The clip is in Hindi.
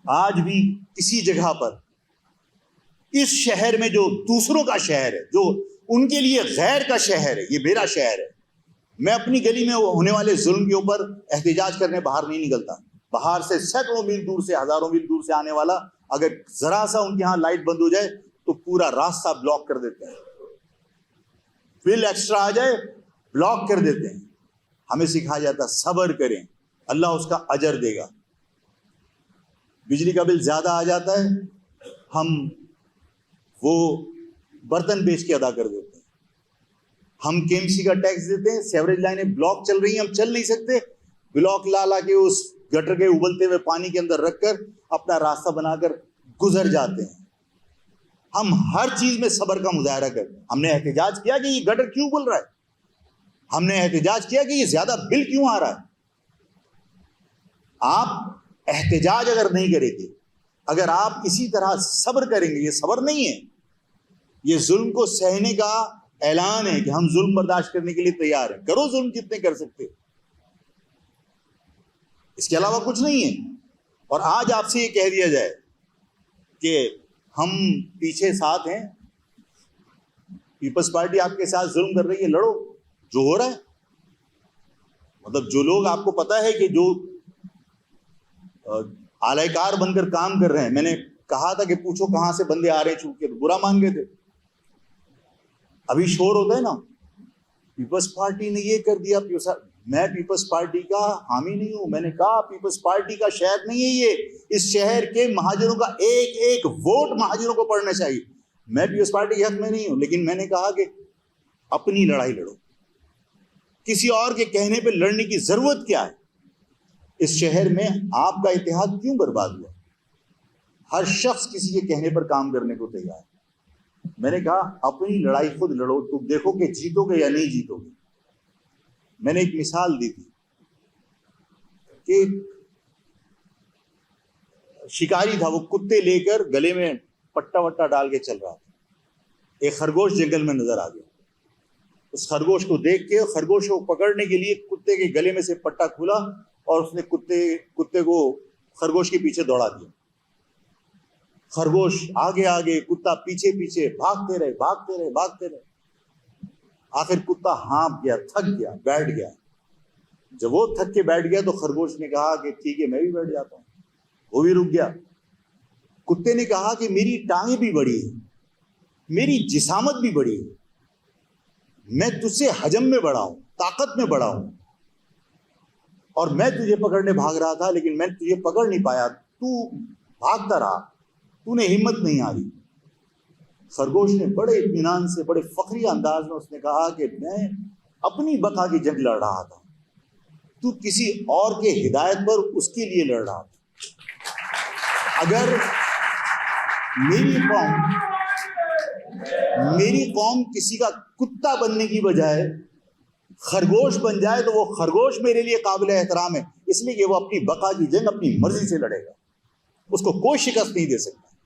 आज भी किसी जगह पर इस शहर में, जो दूसरों का शहर है, जो उनके लिए गैर का शहर है, ये मेरा शहर है, मैं अपनी गली में होने वाले जुल्म के ऊपर एहतजाज करने बाहर नहीं निकलता। बाहर से सैकड़ों मील दूर से, हजारों मील दूर से आने वाला अगर जरा सा उनके यहाँ लाइट बंद हो जाए तो पूरा रास्ता ब्लॉक कर देते हैं, बिल एक्स्ट्रा आ जाए ब्लॉक कर देते हैं। हमें सिखाया जाता सब्र करें, अल्लाह उसका अजर देगा। बिजली का बिल ज्यादा आ जाता है, हम वो बर्तन बेच के अदा कर देते हैं। हम केएमसी का टैक्स देते हैं, सीवरेज लाइनें ब्लॉक चल रही हैं, हम चल नहीं सकते, ब्लॉक ला के उस गटर के उबलते हुए पानी के अंदर रखकर अपना रास्ता बनाकर गुजर जाते हैं। हम हर चीज में सब्र का मुजाहरा कर। हमने एहतजाज किया कि ये गटर क्यों उबल रहा है, हमने एहतजाज किया कि ये ज्यादा बिल क्यों आ रहा है। आप एहतजाज अगर नहीं करेंगे, अगर आप इसी तरह सब्र करेंगे, ये सब्र नहीं है, ये जुल्म को सहने का ऐलान है कि हम जुल्म बर्दाश्त करने के लिए तैयार हैं। करो जुल्म जितने कर सकते हो, इसके अलावा कुछ नहीं है। और आज आपसे ये कह दिया जाए कि हम पीछे साथ हैं, पीपल्स पार्टी आपके साथ जुल्म कर रही है, लड़ो जो हो रहा है। मतलब जो लोग आपको पता है कि जो आलायकार बनकर काम कर रहे हैं, मैंने कहा था कि पूछो कहां से बंदे आ रहे हैं, चूक के तो बुरा मान गए थे। अभी शोर होता है ना, पीपल्स पार्टी ने ये कर दिया। मैं पीपल्स पार्टी का हामी नहीं हूं। मैंने कहा पीपल्स पार्टी का शहर नहीं है ये, इस शहर के महाजनों का एक एक वोट महाजनों को पड़ना चाहिए। मैं पीपल्स पार्टी के हक में नहीं हूं, लेकिन मैंने कहा कि अपनी लड़ाई लड़ो, किसी और के कहने पे लड़ने की जरूरत क्या है। इस शहर में आपका इतिहाद क्यों बर्बाद हुआ? हर शख्स किसी के कहने पर काम करने को तैयार है। मैंने कहा अपनी लड़ाई खुद लड़ो, तुम देखो कि जीतोगे या नहीं जीतोगे। मैंने एक मिसाल दी थी कि शिकारी था, वो कुत्ते लेकर गले में पट्टा वट्टा डाल के चल रहा था। एक खरगोश जंगल में नजर आ गया। उस खरगोश को देख के खरगोश को पकड़ने के लिए कुत्ते के गले में से पट्टा खुला और उसने कुत्ते को खरगोश के पीछे दौड़ा दिया। खरगोश आगे आगे, कुत्ता पीछे पीछे, भागते रहे। आखिर कुत्ता हाँफ गया, थक गया, बैठ गया। जब वो थक के बैठ गया तो खरगोश ने कहा कि ठीक है, मैं भी बैठ जाता हूं। वो भी रुक गया। कुत्ते ने कहा कि मेरी टांगें भी बड़ी है, मेरी जिसामत भी बड़ी है, मैं तुझसे हजम में बड़ा हूं, ताकत में बड़ा हूं, और मैं तुझे पकड़ने भाग रहा था, लेकिन मैं तुझे पकड़ नहीं पाया। तू भागता रहा, तूने हिम्मत नहीं हारी। खरगोश ने बड़े इत्मीनान से, बड़े फखरी अंदाज में उसने कहा कि मैं अपनी बका की जंग लड़ रहा था, तू किसी और के हिदायत पर उसके लिए लड़ रहा था। अगर मेरी कौम किसी का कुत्ता बनने की बजाय खरगोश बन जाए तो वो खरगोश मेरे लिए काबिल एहतराम है, इसलिए कि वो अपनी बका की जंग अपनी मर्जी से लड़ेगा, उसको कोई शिकस्त नहीं दे सकता।